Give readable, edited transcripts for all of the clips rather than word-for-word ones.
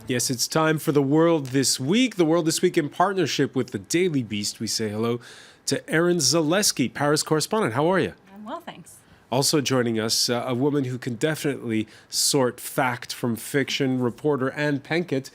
Yes, it's time for The World This Week. The World This Week in partnership with the Daily Beast. We say hello to Erin Zaleski, Paris correspondent. How are you? I'm well, thanks. Also joining us, a woman who can definitely sort fact from fiction, reporter Anne Penkett,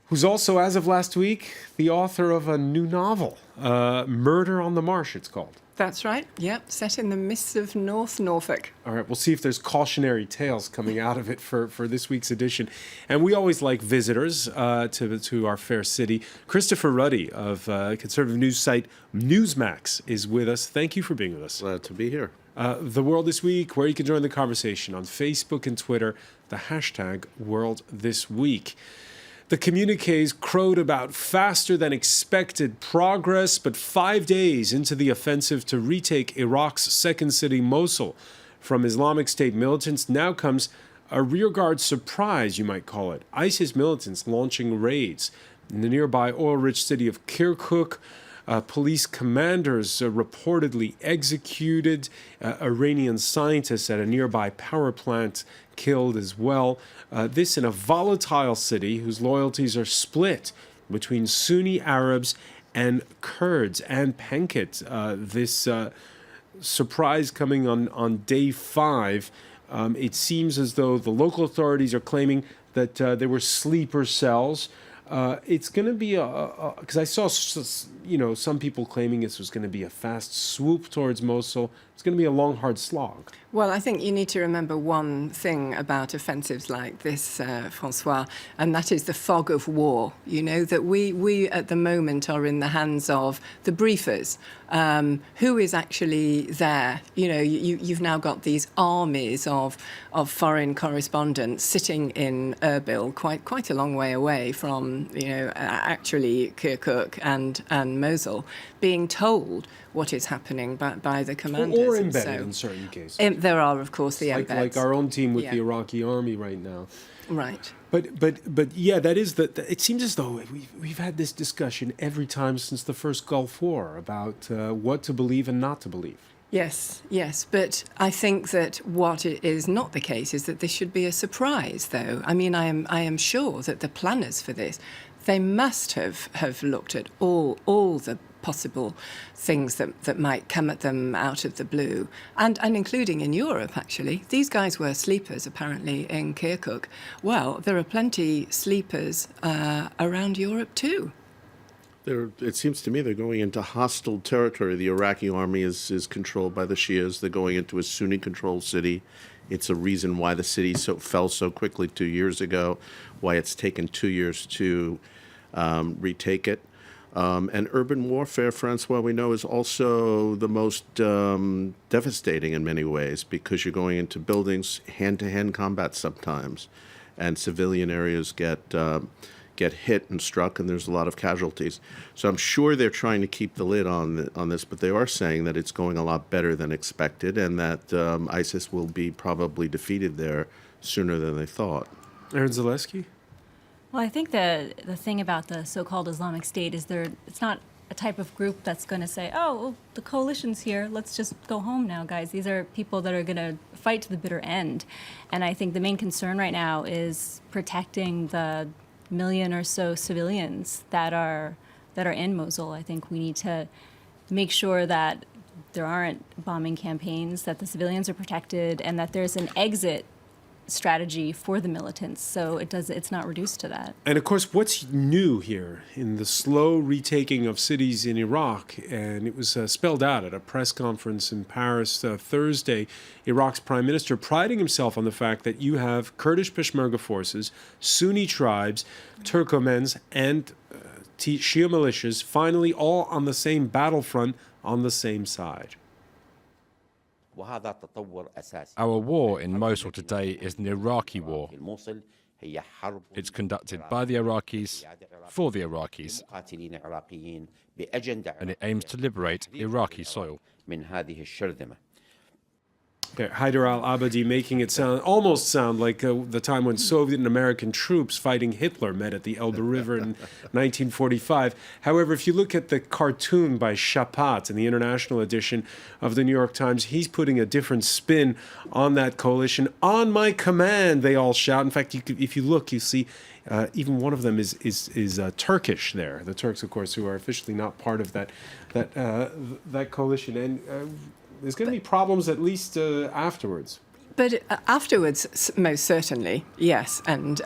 who's also, as of last week, the author of a new novel, Murder on the Marsh, it's called. That's right. Yep, set in the mists of North Norfolk. All right, we'll see if there's cautionary tales coming out of it for this week's edition. And we always like visitors to our fair city. Christopher Ruddy of conservative news site Newsmax is with us. Thank you for being with us. Glad to be here. The World This Week, where you can join the conversation on Facebook and Twitter, the hashtag World This Week. The communiques crowed about faster than expected progress, but 5 days into the offensive to retake Iraq's second city, Mosul, from Islamic State militants, now comes a rearguard surprise, you might call it. ISIS militants launching raids in the nearby oil-rich city of Kirkuk. Police commanders reportedly executed, Iranian scientists at a nearby power plant killed as well. This in a volatile city whose loyalties are split between Sunni Arabs and Kurds. And Penkett, this surprise coming on day 5. It seems as though the local authorities are claiming that there were sleeper cells. It's going to be because I saw, some people claiming this was going to be a fast swoop towards Mosul. It's going to be a long, hard slog. Well, I think you need to remember one thing about offensives like this, François, and that is the fog of war. You know, that we at the moment are in the hands of the briefers. Who is actually there? You know, you've now got these armies of foreign correspondents sitting in Erbil, quite a long way away from, actually Kirkuk and Mosul, being told what is happening by the commanders. Or embedded in certain cases. There are, of course, the embeds. Like our own team with the Iraqi army right now. Right. But yeah, that is it seems as though we've had this discussion every time since the first Gulf War about what to believe and not to believe. Yes, but I think that what is not the case is that this should be a surprise, though. I mean, I am sure that the planners for this, they must have looked at all the possible things that might come at them out of the blue, and including in Europe, actually. These guys were sleepers, apparently, in Kirkuk. Well, there are plenty sleepers around Europe, too. It seems to me they're going into hostile territory. The Iraqi army is controlled by the Shias. They're going into a Sunni-controlled city. It's a reason why the city fell so quickly 2 years ago, why it's taken 2 years to retake it. And urban warfare, François, we know, is also the most devastating in many ways, because you're going into buildings, hand-to-hand combat sometimes, and civilian areas get hit and struck, and there's a lot of casualties. So I'm sure they're trying to keep the lid on this, but they are saying that it's going a lot better than expected, and that ISIS will be probably defeated there sooner than they thought. Erin Zaleski? Well, I think the thing about the so-called Islamic State is it's not a type of group that's going to say, oh, well, the coalition's here, let's just go home now, guys. These are people that are going to fight to the bitter end. And I think the main concern right now is protecting the million or so civilians that are in Mosul. I think we need to make sure that there aren't bombing campaigns, that the civilians are protected, and that there's an exit strategy for the militants, so it's not reduced to that. And of course, what's new here in the slow retaking of cities in Iraq, and it was spelled out at a press conference in Paris Thursday, Iraq's prime minister priding himself on the fact that you have Kurdish Peshmerga forces, Sunni tribes, Turkomens, and Shia militias, finally all on the same battlefront, on the same side. Our war in Mosul today is an Iraqi war. It's conducted by the Iraqis, for the Iraqis, and it aims to liberate Iraqi soil. Haider al-Abadi making it almost sound like the time when Soviet and American troops fighting Hitler met at the Elbe River in 1945. However, if you look at the cartoon by Chapat in the international edition of the New York Times, he's putting a different spin on that coalition. On my command, they all shout. In fact, if you look, you see even one of them is Turkish there. The Turks, of course, who are officially not part of that coalition. And there's going to be problems at least afterwards. But afterwards, most certainly, yes. And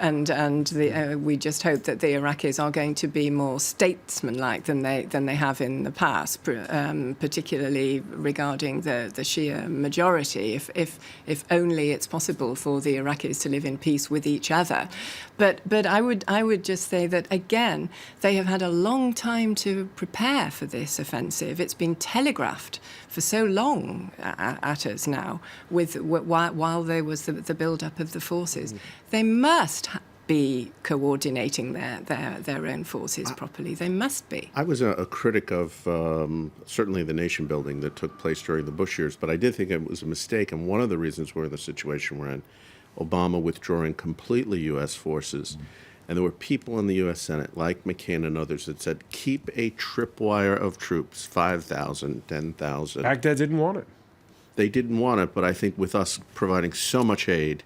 we just hope that the Iraqis are going to be more statesmanlike than they have in the past, particularly regarding the Shia majority. If only it's possible for the Iraqis to live in peace with each other. But I would just say that again, they have had a long time to prepare for this offensive. It's been telegraphed for so long at us now, while there was the build-up of the forces. They must be coordinating their own forces properly. They must be. I was a critic of certainly the nation building that took place during the Bush years, but I did think it was a mistake, and one of the reasons we're in the situation we're in, Obama withdrawing completely U.S. forces. And there were people in the U.S. Senate, like McCain and others, that said, keep a tripwire of troops, 5,000, 10,000. Baghdad didn't want it. They didn't want it, but I think with us providing so much aid,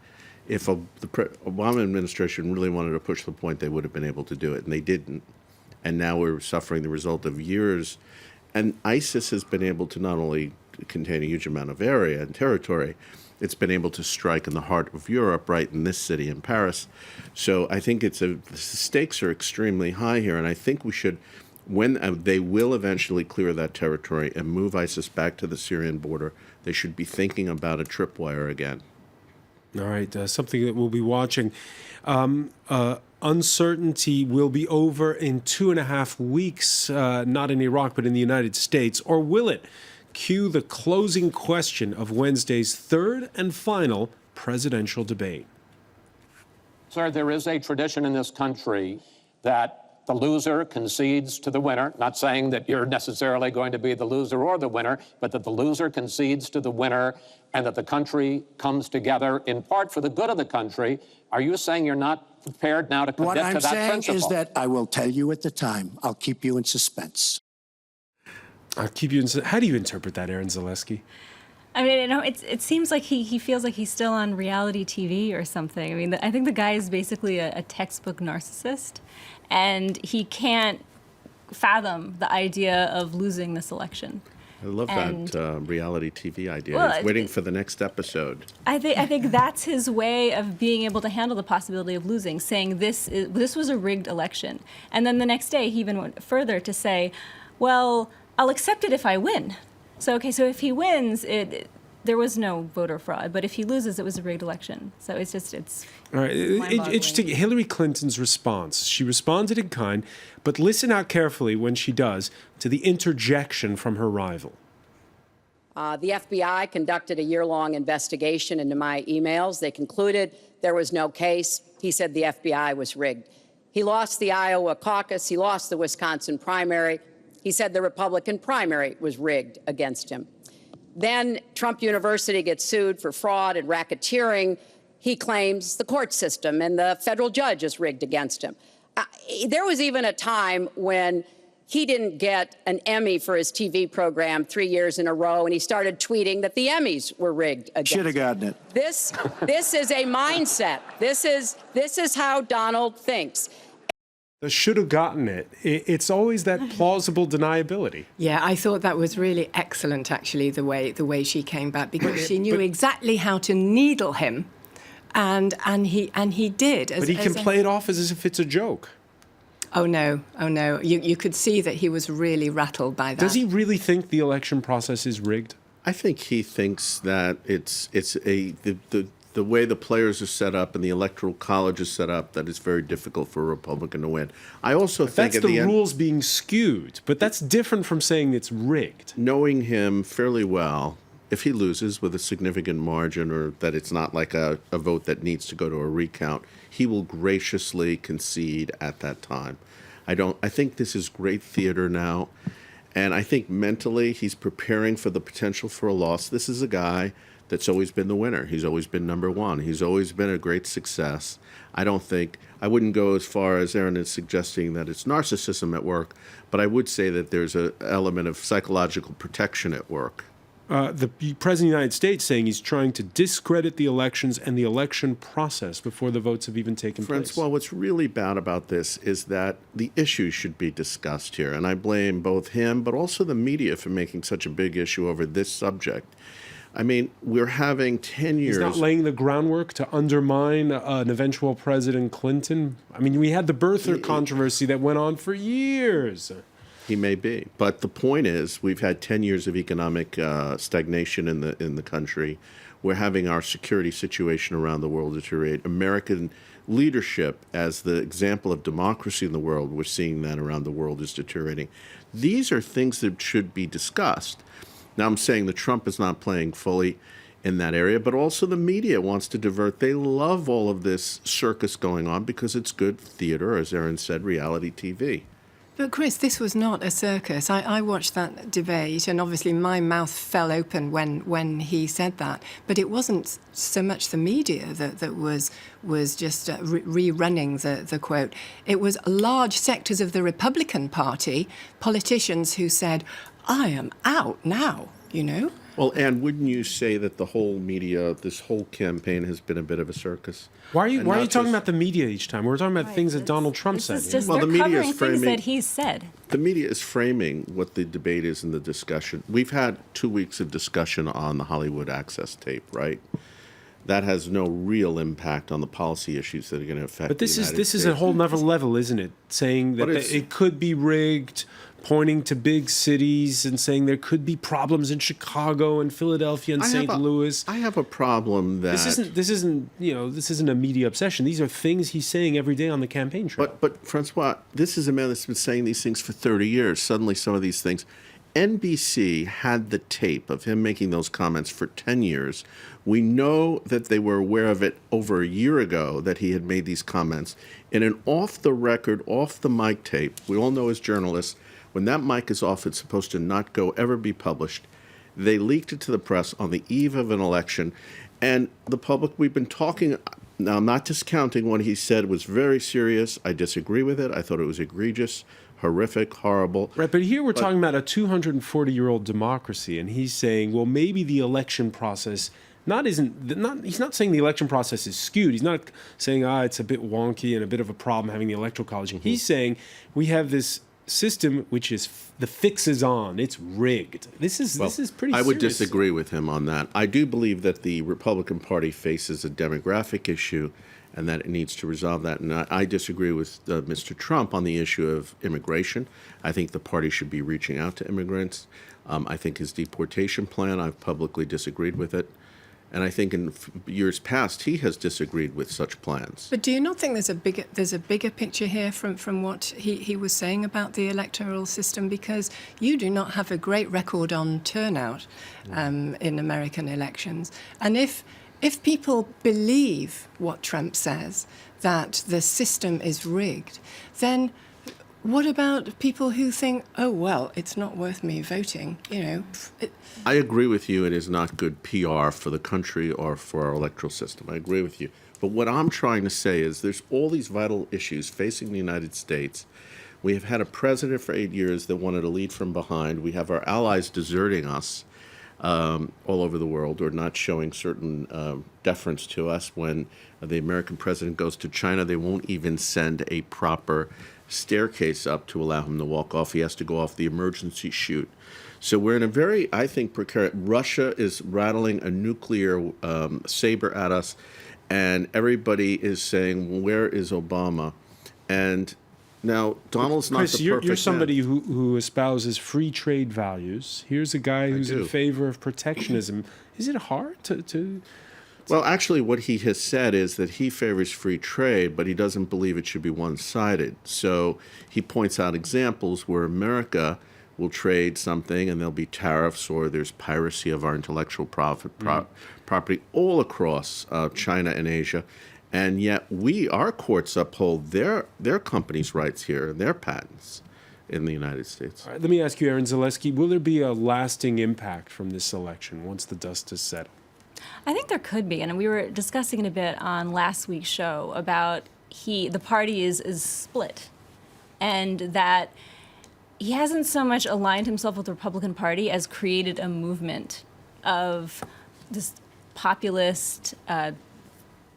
if the Obama administration really wanted to push the point, they would have been able to do it, and they didn't. And now we're suffering the result of years. And ISIS has been able to not only contain a huge amount of area and territory, it's been able to strike in the heart of Europe, right in this city, in Paris. So I think the stakes are extremely high here, and I think we should, when they will eventually clear that territory and move ISIS back to the Syrian border, they should be thinking about a tripwire again. All right, something that we'll be watching. Uncertainty will be over in 2.5 weeks, not in Iraq, but in the United States, or will it? Cue the closing question of Wednesday's third and final presidential debate. Sir, there is a tradition in this country that the loser concedes to the winner, not saying that you're necessarily going to be the loser or the winner, but that the loser concedes to the winner and that the country comes together in part for the good of the country. Are you saying you're not prepared now to commit to that principle? What I'm saying is that I will tell you at the time. I'll keep you in suspense. I'll keep you in. How do you interpret that, Aaron Zaleski? I mean, it seems like he feels like he's still on reality TV or something. I mean, I think the guy is basically a textbook narcissist, and he can't fathom the idea of losing this election. I love that reality TV idea. Well, He's waiting for the next episode. I think that's his way of being able to handle the possibility of losing, saying this was a rigged election. And then the next day, he even went further to say, well, I'll accept it if I win. So if he wins, there was no voter fraud. But if he loses, it was a rigged election. So it's all right. Interesting. Hillary Clinton's response. She responded in kind, but listen out carefully when she does to the interjection from her rival. The FBI conducted a year-long investigation into my emails. They concluded there was no case. He said the FBI was rigged. He lost the Iowa caucus. He lost the Wisconsin primary. He said the Republican primary was rigged against him. Then Trump University gets sued for fraud and racketeering. He claims the court system and the federal judge is rigged against him. There was even a time when he didn't get an Emmy for his TV program 3 years in a row, and he started tweeting that the Emmys were rigged against him. Should have gotten it. This is a mindset. This is how Donald thinks. The should have gotten it. It's always that plausible deniability. Yeah, I thought that was really excellent, actually, the way she came back, because she knew exactly how to needle him, and he did. But he can play it off as if it's a joke. Oh no! You could see that he was really rattled by that. Does he really think the election process is rigged? I think he thinks that the way the players are set up and the electoral college is set up, that it's very difficult for a Republican to win. I also think that's the rules being skewed, but that's different from saying it's rigged. Knowing him fairly well, if he loses with a significant margin, or that it's not like a vote that needs to go to a recount, he will graciously concede at that time. I think this is great theater now, and I think mentally he's preparing for the potential for a loss. This is a guy that's always been the winner. He's always been number one. He's always been a great success. I wouldn't go as far as Aaron is suggesting that it's narcissism at work, but I would say that there's an element of psychological protection at work. The President of the United States saying he's trying to discredit the elections and the election process before the votes have even taken place. François, what's really bad about this is that the issues should be discussed here, and I blame both him but also the media for making such a big issue over this subject. I mean, we're having 10 years... He's not laying the groundwork to undermine an eventual President Clinton. I mean, we had the birther controversy that went on for years. He may be. But the point is, we've had 10 years of economic stagnation in the country. We're having our security situation around the world deteriorate. American leadership as the example of democracy in the world, we're seeing that around the world is deteriorating. These are things that should be discussed. Now, I'm saying that Trump is not playing fully in that area, but also the media wants to divert. They love all of this circus going on because it's good theater, as Aaron said, reality TV. But Chris, this was not a circus. I watched that debate, and obviously my mouth fell open when he said that. But it wasn't so much the media that was just rerunning the quote. It was large sectors of the Republican Party, politicians who said, "I am out now," you know? Well, Anne, wouldn't you say that the whole media, this whole campaign has been a bit of a circus? Why are you talking about the media each time? We're talking about things that Donald Trump said. Well, the media is framing things that he's said. The media is framing what the debate is in the discussion. We've had 2 weeks of discussion on the Hollywood access tape, right? That has no real impact on the policy issues that are going to affect. But this is a whole nother level, isn't it? Saying that it could be rigged, pointing to big cities and saying there could be problems in Chicago and Philadelphia and St. Louis. I have a problem that this isn't a media obsession. These are things he's saying every day on the campaign trail. But François, this is a man that's been saying these things for 30 years. Suddenly, some of these things. NBC had the tape of him making those comments for 10 years. We know that they were aware of it over a year ago that he had made these comments. In an off-the-record, off-the-mic tape, we all know as journalists, when that mic is off, it's supposed to not ever be published. They leaked it to the press on the eve of an election. And the public, we've been talking, now I'm not discounting what he said was very serious. I disagree with it. I thought it was egregious, horrific, horrible. Right, but here we're talking about a 240-year-old democracy, and he's saying, well, maybe the election process he's not saying the election process is skewed. He's not saying, it's a bit wonky and a bit of a problem having the electoral college. Mm-hmm. He's saying we have this system which is the fix is on. It's rigged. This is pretty serious. I would disagree with him on that. I do believe that the Republican Party faces a demographic issue and that it needs to resolve that. And I disagree with Mr. Trump on the issue of immigration. I think the party should be reaching out to immigrants. I think his deportation plan, I've publicly disagreed with it. And I think in years past, he has disagreed with such plans. But do you not think there's a bigger picture here from what he was saying about the electoral system? Because you do not have a great record on turnout in American elections. And if people believe what Trump says, that the system is rigged, then what about people who think, oh, well, it's not worth me voting, you know? I agree with you. It is not good PR for the country or for our electoral system. I agree with you. But what I'm trying to say is there's all these vital issues facing the United States. We have had a president for 8 years that wanted to lead from behind. We have our allies deserting us all over the world or not showing certain deference to us. When the American president goes to China, they won't even send a proper staircase up to allow him to walk off. He has to go off the emergency chute. So we're in a very, I think, precarious. Russia is rattling a nuclear saber at us, and everybody is saying, where is Obama? And now Donald's not Chris, the perfect you're somebody man. who espouses free trade values. Here's a guy who's in favor of protectionism. Is it hard to Well, actually, what he has said is that he favors free trade, but he doesn't believe it should be one-sided. So he points out examples where America will trade something and there'll be tariffs or there's piracy of our intellectual property all across China and Asia. And yet our courts uphold their companies' rights here and their patents in the United States. All right, let me ask you, Aaron Zaleski, will there be a lasting impact from this election once the dust is settled? I think there could be, and we were discussing it a bit on last week's show about the party is split, and that he hasn't so much aligned himself with the Republican Party as created a movement of this populist,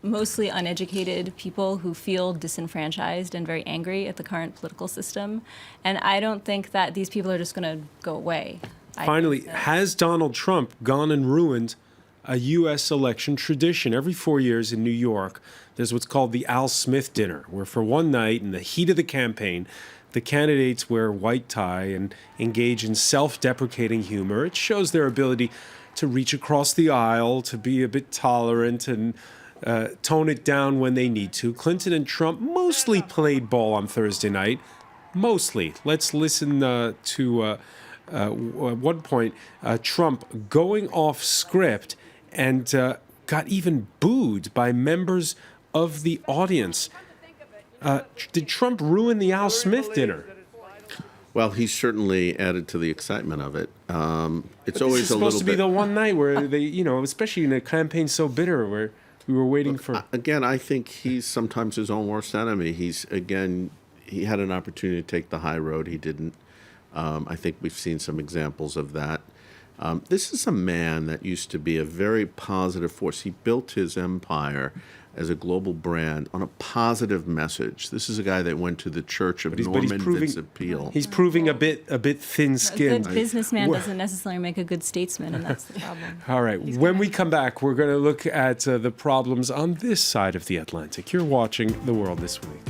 mostly uneducated people who feel disenfranchised and very angry at the current political system. And I don't think that these people are just going to go away. Finally, has Donald Trump gone and ruined a U.S. election tradition? Every 4 years in New York, there's what's called the Al Smith dinner, where for one night in the heat of the campaign, the candidates wear white tie and engage in self-deprecating humor. It shows their ability to reach across the aisle, to be a bit tolerant and tone it down when they need to. Clinton and Trump mostly played ball on Thursday night. Mostly. Let's listen to at one point Trump going off script and got even booed by members of the audience. Did Trump ruin the Al Smith dinner? Well, he certainly added to the excitement of it. It's But always this is a little supposed to be bit. the one night where they, especially in a campaign so bitter, where we were waiting for. Again, I think he's sometimes his own worst enemy. He had an opportunity to take the high road. He didn't. I think we've seen some examples of that. This is a man that used to be a very positive force. He built his empire as a global brand on a positive message. This is a guy that went to the church of Norman Vincent Peale. He's proving a bit thin-skinned. A good businessman doesn't necessarily make a good statesman, and that's the problem. All right. When we come back, we're going to look at the problems on this side of the Atlantic. You're watching The World This Week.